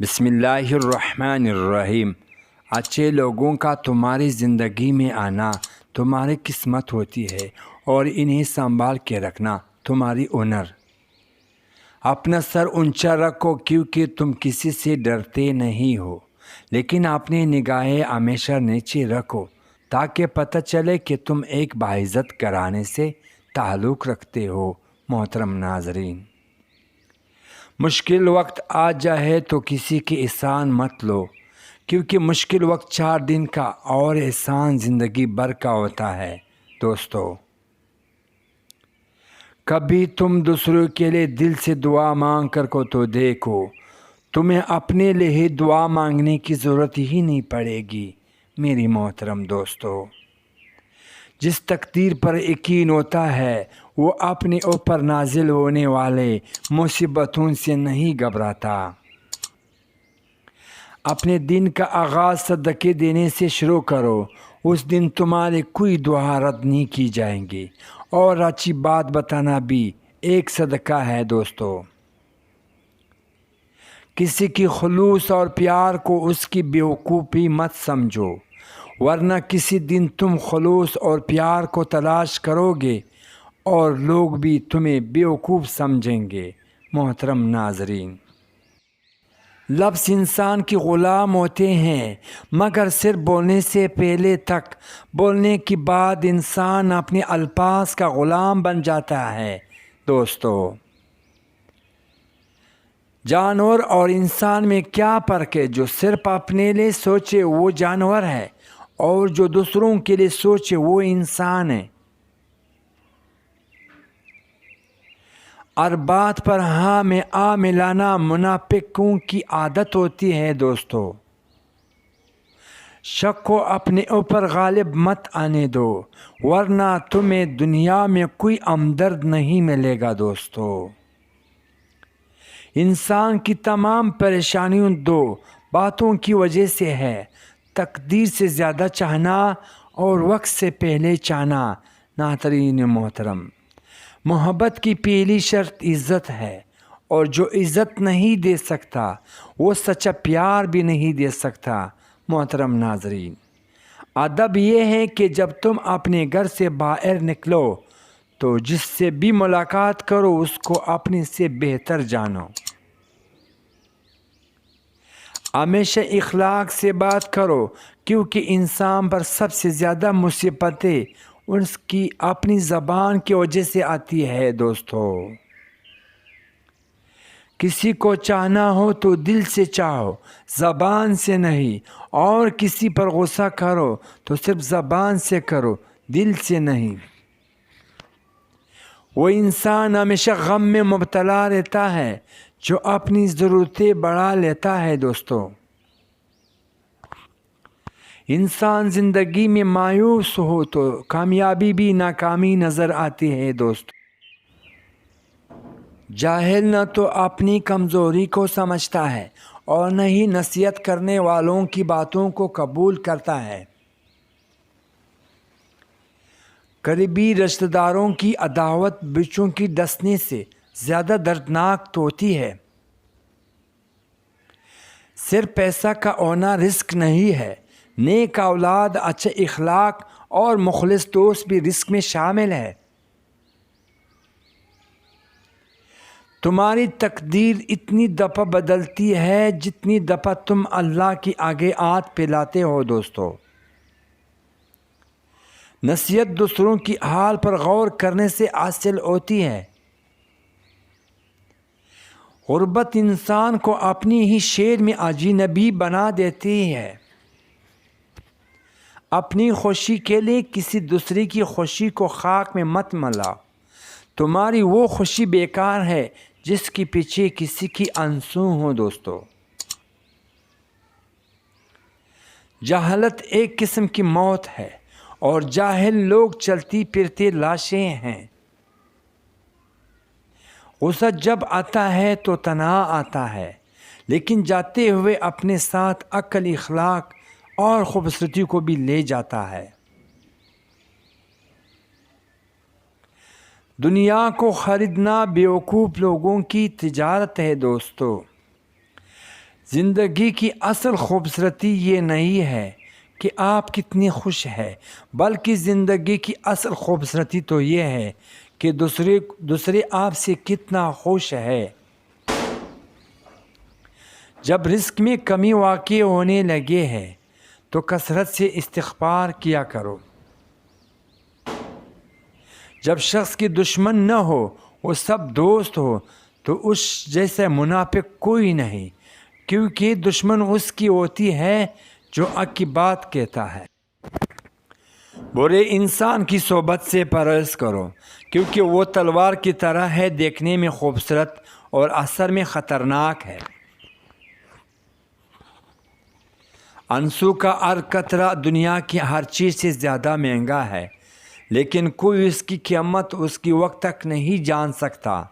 بسم اللہ الرحمن الرحیم۔ اچھے لوگوں کا تمہاری زندگی میں آنا تمہاری قسمت ہوتی ہے اور انہیں سنبھال کے رکھنا تمہاری ہنر۔ اپنا سر اونچا رکھو کیونکہ تم کسی سے ڈرتے نہیں ہو، لیکن اپنی نگاہیں ہمیشہ نیچے رکھو تاکہ پتہ چلے کہ تم ایک باعزت گھرانے سے تعلق رکھتے ہو۔ محترم ناظرین، مشکل وقت آ جائے تو کسی کی احسان مت لو، کیونکہ مشکل وقت 4 دن کا اور احسان زندگی بھر کا ہوتا ہے۔ دوستو، کبھی تم دوسروں کے لیے دل سے دعا مانگ کر کو تو دیکھو، تمہیں اپنے لیے دعا مانگنے کی ضرورت ہی نہیں پڑے گی۔ میری محترم دوستو، جس تقدیر پر یقین ہوتا ہے وہ اپنے اوپر نازل ہونے والے مصیبتوں سے نہیں گھبراتا۔ اپنے دن کا آغاز صدقے دینے سے شروع کرو، اس دن تمہاری کوئی دعا رد نہیں کی جائیں گی، اور اچھی بات بتانا بھی ایک صدقہ ہے۔ دوستو، کسی کی خلوص اور پیار کو اس کی بیوقوفی مت سمجھو، ورنہ کسی دن تم خلوص اور پیار کو تلاش کرو گے اور لوگ بھی تمہیں بیوقوف سمجھیں گے۔ محترم ناظرین، لفظ انسان کے غلام ہوتے ہیں، مگر صرف بولنے سے پہلے تک، بولنے کے بعد انسان اپنے الفاظ کا غلام بن جاتا ہے۔ دوستو، جانور اور انسان میں کیا فرق ہے؟ جو صرف اپنے لیے سوچے وہ جانور ہے، اور جو دوسروں کے لیے سوچے وہ انسان ہے۔ ہر بات پر ہاں میں آ ملانا منافقوں کی عادت ہوتی ہے۔ دوستو، شک کو اپنے اوپر غالب مت آنے دو، ورنہ تمہیں دنیا میں کوئی ہمدرد نہیں ملے گا۔ دوستو، انسان کی تمام پریشانیوں 2 باتوں کی وجہ سے ہے: تقدیر سے زیادہ چاہنا اور وقت سے پہلے چاہنا۔ ناظرین محترم، محبت کی پہلی شرط عزت ہے، اور جو عزت نہیں دے سکتا وہ سچا پیار بھی نہیں دے سکتا۔ محترم ناظرین، ادب یہ ہے کہ جب تم اپنے گھر سے باہر نکلو تو جس سے بھی ملاقات کرو اس کو اپنے سے بہتر جانو۔ ہمیشہ اخلاق سے بات کرو، کیونکہ انسان پر سب سے زیادہ مصیبتیں اس کی اپنی زبان کی وجہ سے آتی ہے۔ دوستو، کسی کو چاہنا ہو تو دل سے چاہو، زبان سے نہیں، اور کسی پر غصہ کرو تو صرف زبان سے کرو، دل سے نہیں۔ وہ انسان ہمیشہ غم میں مبتلا رہتا ہے جو اپنی ضرورتیں بڑھا لیتا ہے۔ دوستو، انسان زندگی میں مایوس ہو تو کامیابی بھی ناکامی نظر آتی ہے۔ دوستو، جاہل نہ تو اپنی کمزوری کو سمجھتا ہے اور نہ ہی نصیحت کرنے والوں کی باتوں کو قبول کرتا ہے۔ قریبی رشتہ داروں کی عداوت بچوں کی ڈسنے سے زیادہ دردناک ہوتی ہے۔ صرف پیسہ کا ہونا رزق نہیں ہے، نیک اولاد، اچھے اخلاق اور مخلص دوست بھی رزق میں شامل ہے۔ تمہاری تقدیر اتنی دفعہ بدلتی ہے جتنی دفعہ تم اللہ کے آگے ہاتھ پھیلاتے ہو۔ دوستو، نصیحت دوسروں کی حال پر غور کرنے سے حاصل ہوتی ہے۔ غربت انسان کو اپنی ہی شہر میں اجنبی بنا دیتی ہے۔ اپنی خوشی کے لیے کسی دوسرے کی خوشی کو خاک میں مت ملاؤ، تمہاری وہ خوشی بیکار ہے جس کے پیچھے کسی کی آنسو ہو۔ دوستو، جہالت ایک قسم کی موت ہے، اور جاہل لوگ چلتی پھرتی لاشیں ہیں۔ غصہ جب آتا ہے تو تنہا آتا ہے، لیکن جاتے ہوئے اپنے ساتھ عقل، اخلاق اور خوبصورتی کو بھی لے جاتا ہے۔ دنیا کو خریدنا بیوقوف لوگوں کی تجارت ہے۔ دوستو، زندگی کی اصل خوبصورتی یہ نہیں ہے کہ آپ کتنی خوش ہے، بلکہ زندگی کی اصل خوبصورتی تو یہ ہے کہ دوسرے آپ سے کتنا خوش ہے۔ جب رزق میں کمی واقع ہونے لگے ہے تو کثرت سے استغفار کیا کرو۔ جب شخص کی دشمن نہ ہو، وہ سب دوست ہو، تو اس جیسے منافق کوئی نہیں، کیونکہ دشمن اس کی ہوتی ہے جو حق کی بات کہتا ہے۔ برے انسان کی صحبت سے پرہیز کرو، کیونکہ وہ تلوار کی طرح ہے، دیکھنے میں خوبصورت اور اثر میں خطرناک ہے۔ آنسو کا ہر قطرہ دنیا کی ہر چیز سے زیادہ مہنگا ہے، لیکن کوئی اس کی قیمت اس کی وقت تک نہیں جان سکتا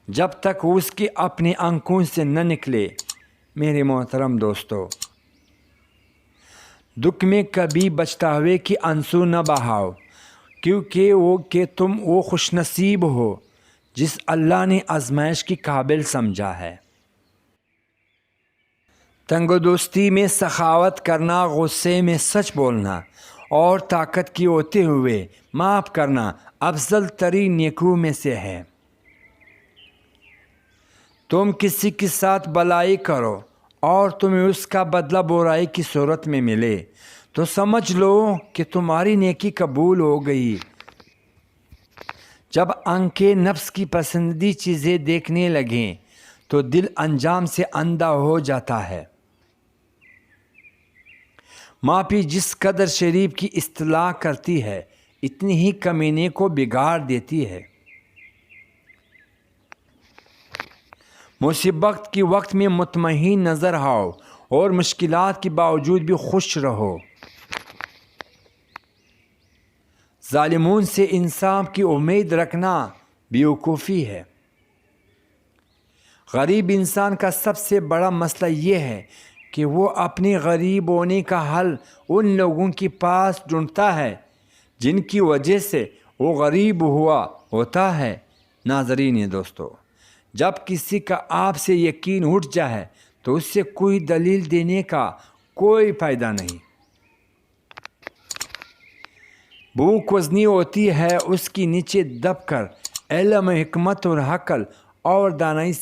جب تک اس کی اپنی آنکھوں سے نہ نکلے۔ میرے محترم دوستو، دکھ میں کبھی پچھتاوے کی آنسو نہ بہاؤ، کیونکہ تم وہ خوش نصیب ہو جس اللہ نے آزمائش کی قابل سمجھا ہے۔ تنگ دوستی میں سخاوت کرنا، غصے میں سچ بولنا اور طاقت کی ہوتے ہوئے معاف کرنا افضل ترین نیکیوں میں سے ہے۔ تم کسی کے ساتھ بھلائی کرو اور تمہیں اس کا بدلہ برائی کی صورت میں ملے تو سمجھ لو کہ تمہاری نیکی قبول ہو گئی۔ جب آنکھیں نفس کی پسندیدہ چیزیں دیکھنے لگیں تو دل انجام سے اندھا ہو جاتا ہے۔ معافی جس قدر شریف کی اصلاح کرتی ہے، اتنی ہی کمینے کو بگاڑ دیتی ہے۔ مصیبت کے وقت میں مطمئن نظر آؤ اور مشکلات کے باوجود بھی خوش رہو۔ ظالموں سے انصاف کی امید رکھنا بیوقوفی ہے۔ غریب انسان کا سب سے بڑا مسئلہ یہ ہے کہ وہ اپنے غریب ہونے کا حل ان لوگوں کے پاس ڈھونڈتا ہے جن کی وجہ سے وہ غریب ہوا ہوتا ہے۔ ناظرین دوستو، جب کسی کا آپ سے یقین اٹھ جائے تو اس سے کوئی دلیل دینے کا کوئی فائدہ نہیں۔ بھوک وزنی ہوتی ہے، اس کی نیچے دب کر علم، حکمت اور عقل اور دانائی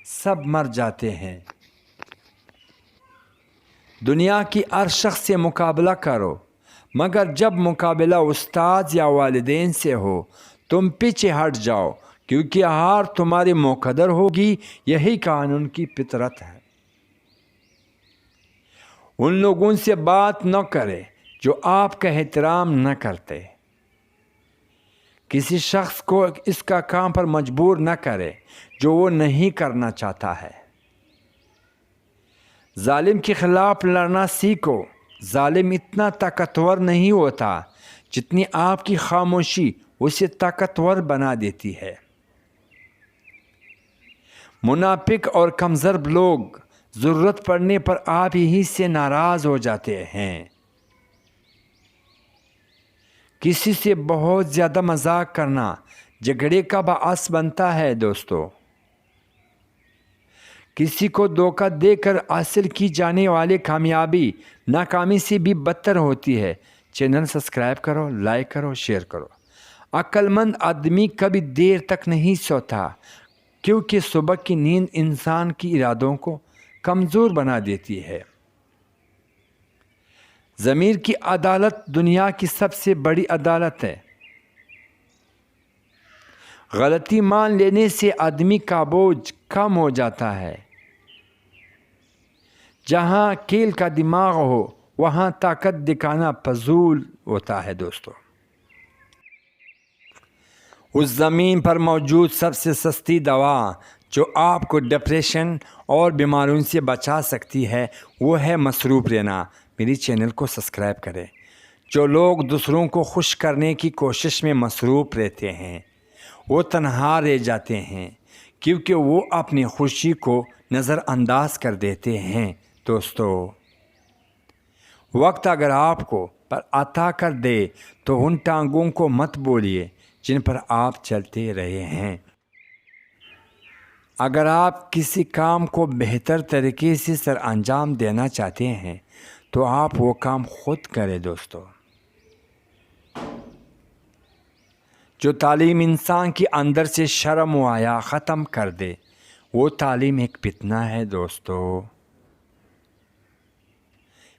سب مر جاتے ہیں۔ دنیا کی ہر شخص سے مقابلہ کرو، مگر جب مقابلہ استاد یا والدین سے ہو تم پیچھے ہٹ جاؤ، کیونکہ ہار تمہاری مقدر ہوگی۔ یہی قانون کی فطرت ہے۔ ان لوگوں سے بات نہ کرے جو آپ کا احترام نہ کرتے۔ کسی شخص کو اس کا کام پر مجبور نہ کرے جو وہ نہیں کرنا چاہتا ہے۔ ظالم کے خلاف لڑنا سیکھو۔ ظالم اتنا طاقتور نہیں ہوتا جتنی آپ کی خاموشی اسے طاقتور بنا دیتی ہے۔ منافق اور کمزور لوگ ضرورت پڑنے پر آپ ہی سے ناراض ہو جاتے ہیں۔ کسی سے بہت زیادہ مذاق کرنا جھگڑے کا باعث بنتا ہے دوستو۔ کسی کو دھوکہ دے کر حاصل کی جانے والی کامیابی ناکامی سے بھی بدتر ہوتی ہے۔ چینل سبسکرائب کرو، لائک کرو، شیئر کرو۔ عقل مند آدمی کبھی دیر تک نہیں سوتا، کیونکہ صبح کی نیند انسان کی ارادوں کو کمزور بنا دیتی ہے۔ ضمیر کی عدالت دنیا کی سب سے بڑی عدالت ہے۔ غلطی مان لینے سے آدمی کا بوجھ کم ہو جاتا ہے۔ جہاں کیل کا دماغ ہو وہاں طاقت دکھانا فضول ہوتا ہے دوستو۔ اس زمین پر موجود سب سے سستی دوا جو آپ کو ڈپریشن اور بیماریوں سے بچا سکتی ہے وہ ہے مصروف رہنا۔ میری چینل کو سبسکرائب کریں۔ جو لوگ دوسروں کو خوش کرنے کی کوشش میں مصروف رہتے ہیں وہ تنہا رہ جاتے ہیں، کیونکہ وہ اپنی خوشی کو نظر انداز کر دیتے ہیں۔ دوستو، وقت اگر آپ کو پر عطا کر دے تو ان ٹانگوں کو مت بولیے جن پر آپ چلتے رہے ہیں۔ اگر آپ کسی کام کو بہتر طریقے سے سر انجام دینا چاہتے ہیں تو آپ وہ کام خود کریں دوستو۔ جو تعلیم انسان کے اندر سے شرم و حیا ختم کر دے وہ تعلیم ایک فتنہ ہے دوستو۔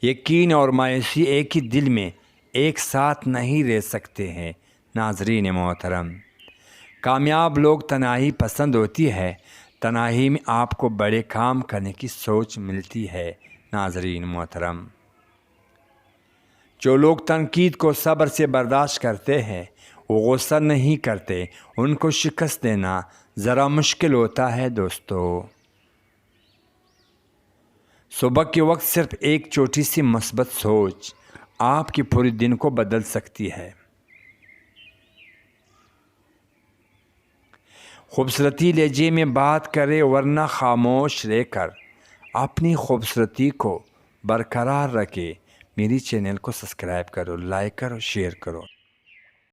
یقین اور مایوسی ایک ہی دل میں ایک ساتھ نہیں رہ سکتے ہیں ناظرین محترم۔ کامیاب لوگ تنہائی پسند ہوتی ہے، تنہائی میں آپ کو بڑے کام کرنے کی سوچ ملتی ہے ناظرین محترم۔ جو لوگ تنقید کو صبر سے برداشت کرتے ہیں وہ غصہ نہیں کرتے، ان کو شکست دینا ذرا مشکل ہوتا ہے دوستو۔ صبح کے وقت صرف ایک چھوٹی سی مثبت سوچ آپ کے پورے دن کو بدل سکتی ہے۔ خوبصورتی لہجے میں بات کرے ورنہ خاموش رہ کر اپنی خوبصورتی کو برقرار رکھے۔ میری چینل کو سبسکرائب کرو، لائک کرو، شیئر کرو۔